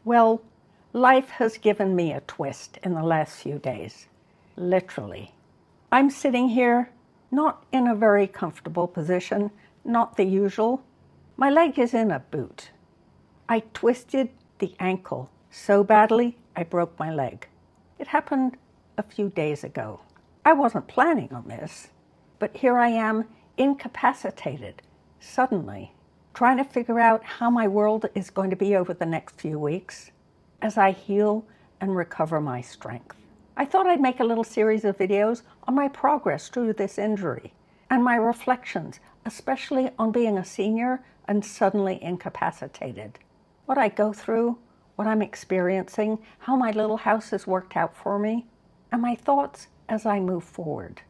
Well, life has given me a twist in the last few days, literally. I'm sitting here, not in a very comfortable position, not the usual. My leg is in a boot. I twisted the ankle so badly I broke my leg. It happened a few days ago. I wasn't planning on this, but here I am, incapacitated, suddenly, trying to figure out how my world is going to be over the next few weeks as I heal and recover my strength. I thought I'd make a little series of videos on my progress through this injury and my reflections, especially on being a senior and suddenly incapacitated. What I go through, what I'm experiencing, how my little house has worked out for me, and my thoughts as I move forward.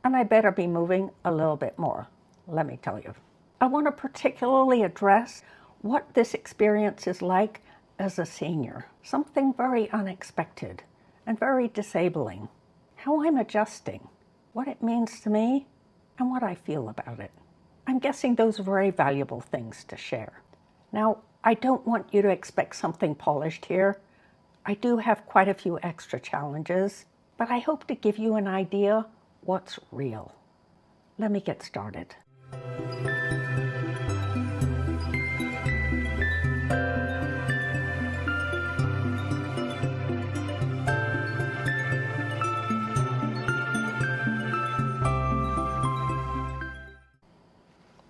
And I better be moving a little bit more, let me tell you. I want to particularly address what this experience is like as a senior, something very unexpected and very disabling, how I'm adjusting, what it means to me, and what I feel about it. I'm guessing those are very valuable things to share. Now, I don't want you to expect something polished here. I do have quite a few extra challenges, but I hope to give you an idea what's real. Let me get started.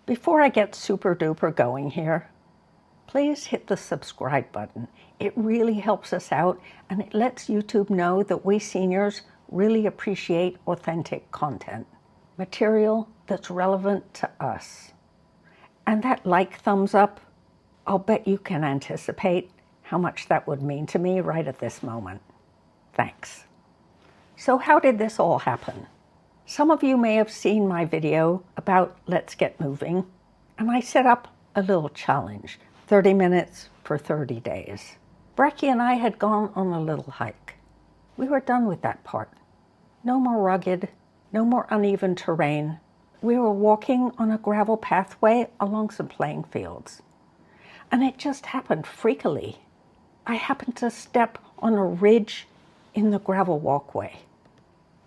Before I get super duper going here, please hit the subscribe button. It really helps us out and it lets YouTube know that we seniors really appreciate authentic content, material that's relevant to us. And that like thumbs up, I'll bet you can anticipate how much that would mean to me right at this moment. Thanks. So how did this all happen? Some of you may have seen my video about Let's Get Moving, and I set up a little challenge, 30 minutes for 30 days. Brecky and I had gone on a little hike. We were done with that part. No more rugged, no more uneven terrain. We were walking on a gravel pathway along some playing fields. And it just happened freakily. I happened to step on a ridge in the gravel walkway.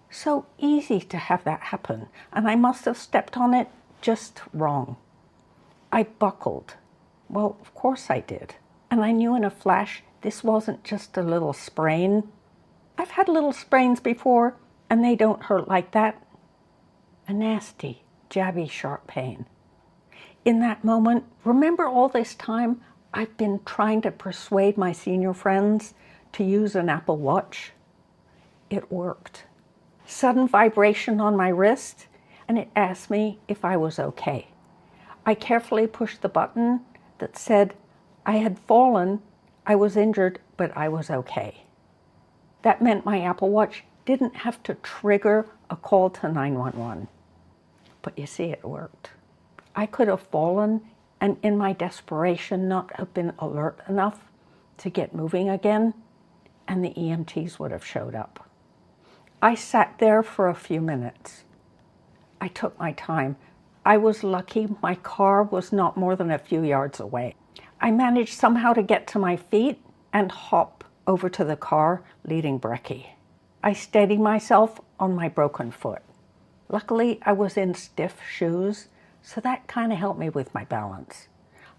So easy to have that happen, and I must have stepped on it just wrong. I buckled. Well, of course I did. And I knew in a flash this wasn't just a little sprain. I've had little sprains before, and they don't hurt like that. A nasty, jabby, sharp pain. In that moment, remember all this time I've been trying to persuade my senior friends to use an Apple Watch? It worked. Sudden vibration on my wrist, and it asked me if I was okay. I carefully pushed the button that said I had fallen, I was injured, but I was okay. That meant my Apple Watch didn't have to trigger a call to 911. But you see, it worked. I could have fallen and in my desperation not have been alert enough to get moving again, and the EMTs would have showed up. I sat there for a few minutes. I took my time. I was lucky my car was not more than a few yards away. I managed somehow to get to my feet and hop over to the car leading Brecky. I steadied myself on my broken foot. Luckily, I was in stiff shoes, so that kind of helped me with my balance.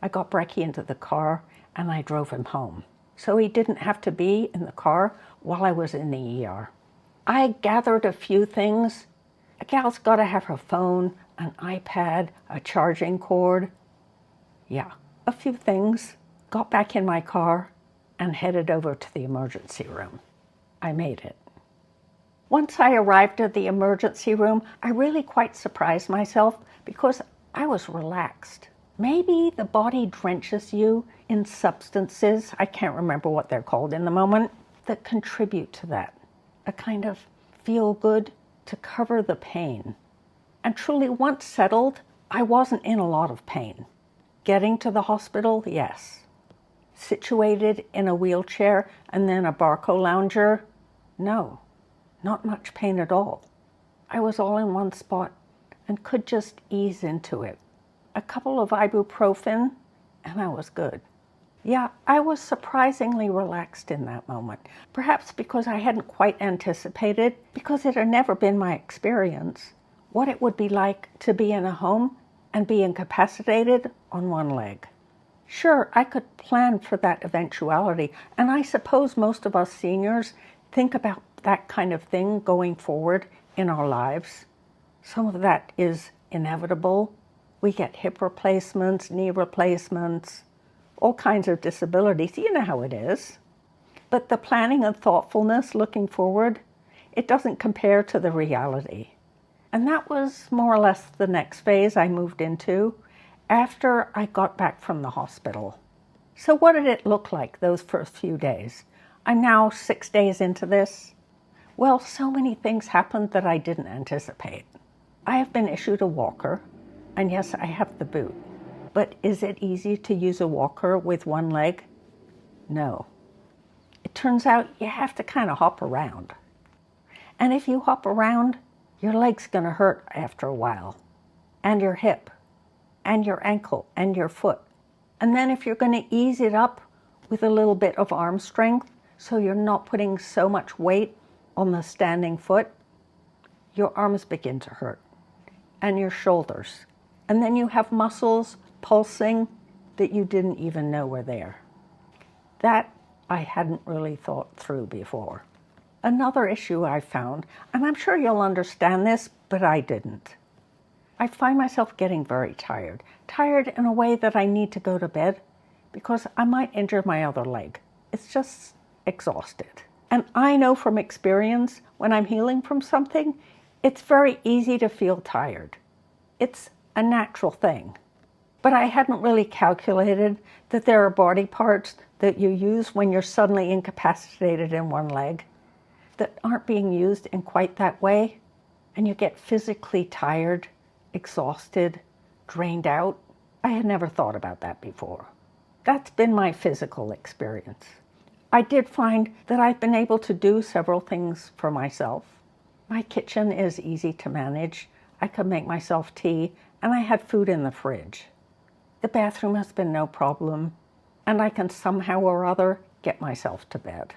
I got Brecky into the car and I drove him home, so he didn't have to be in the car while I was in the ER. I gathered a few things. A gal's got to have her phone, an iPad, a charging cord. Yeah, a few things. Got back in my car and headed over to the emergency room. I made it. Once I arrived at the emergency room, I really quite surprised myself because I was relaxed. Maybe the body drenches you in substances, I can't remember what they're called in the moment, that contribute to that. A kind of feel good to cover the pain. And truly, once settled, I wasn't in a lot of pain. Getting to the hospital, yes. Situated in a wheelchair and then a Barco lounger, no, not much pain at all. I was all in one spot and could just ease into it. A couple of ibuprofen and I was good. Yeah, I was surprisingly relaxed in that moment, perhaps because I hadn't quite anticipated, because it had never been my experience, what it would be like to be in a home and be incapacitated on one leg. Sure, I could plan for that eventuality, and I suppose most of us seniors think about that kind of thing going forward in our lives. Some of that is inevitable. We get hip replacements, knee replacements, all kinds of disabilities. You know how it is. But the planning and thoughtfulness looking forward, it doesn't compare to the reality. And that was more or less the next phase I moved into after I got back from the hospital. So what did it look like those first few days? I'm now 6 days into this. Well, so many things happened that I didn't anticipate. I have been issued a walker, and yes, I have the boot. But is it easy to use a walker with one leg? No. It turns out you have to kind of hop around. And if you hop around, your leg's going to hurt after a while, and your hip, and your ankle, and your foot. And then if you're going to ease it up with a little bit of arm strength, so you're not putting so much weight on the standing foot, your arms begin to hurt, and your shoulders. And then you have muscles pulsing that you didn't even know were there. That I hadn't really thought through before. Another issue I found, and I'm sure you'll understand this, but I didn't. I find myself getting very tired in a way that I need to go to bed because I might injure my other leg. It's just exhausted. And I know from experience, when I'm healing from something, it's very easy to feel tired. It's a natural thing. But I hadn't really calculated that there are body parts that you use when you're suddenly incapacitated in one leg that aren't being used in quite that way, and you get physically tired, exhausted, drained out. I had never thought about that before. That's been my physical experience. I did find that I've been able to do several things for myself. My kitchen is easy to manage. I could make myself tea, and I had food in the fridge. The bathroom has been no problem, and I can somehow or other get myself to bed.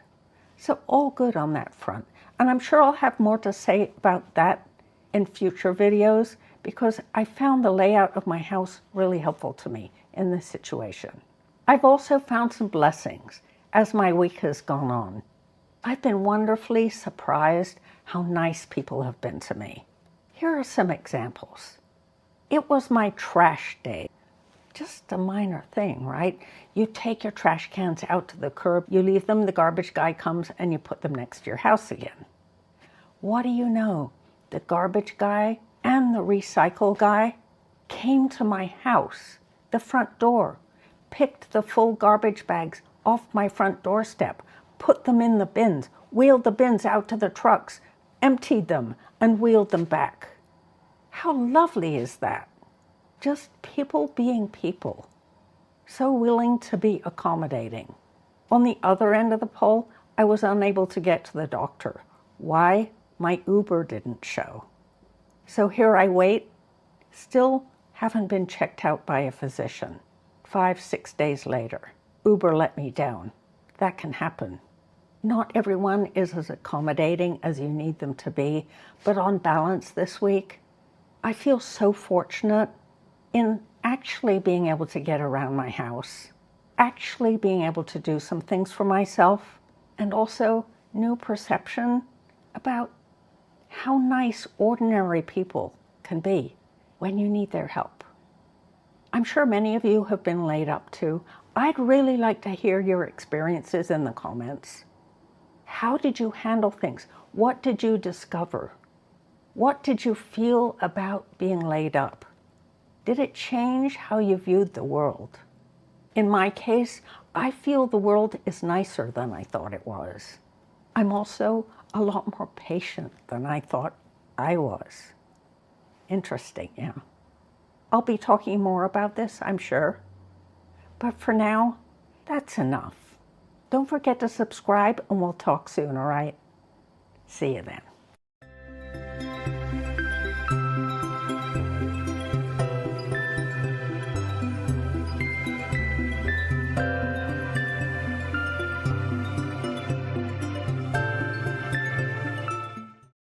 So all good on that front. And I'm sure I'll have more to say about that in future videos because I found the layout of my house really helpful to me in this situation. I've also found some blessings as my week has gone on. I've been wonderfully surprised how nice people have been to me. Here are some examples. It was my trash day. Just a minor thing, right? You take your trash cans out to the curb, you leave them, the garbage guy comes, and you put them next to your house again. What do you know? The garbage guy and the recycle guy came to my house, the front door, picked the full garbage bags off my front doorstep, put them in the bins, wheeled the bins out to the trucks, emptied them, and wheeled them back. How lovely is that? Just people being people, so willing to be accommodating. On the other end of the pole, I was unable to get to the doctor. Why? My Uber didn't show. So here I wait, still haven't been checked out by a physician. 5-6 days later, Uber let me down. That can happen. Not everyone is as accommodating as you need them to be, but on balance this week, I feel so fortunate in actually being able to get around my house, actually being able to do some things for myself, and also new perception about how nice ordinary people can be when you need their help. I'm sure many of you have been laid up too. I'd really like to hear your experiences in the comments. How did you handle things? What did you discover? What did you feel about being laid up? Did it change how you viewed the world? In my case, I feel the world is nicer than I thought it was. I'm also a lot more patient than I thought I was. Interesting, yeah. I'll be talking more about this, I'm sure. But for now, that's enough. Don't forget to subscribe and we'll talk soon, all right? See you then.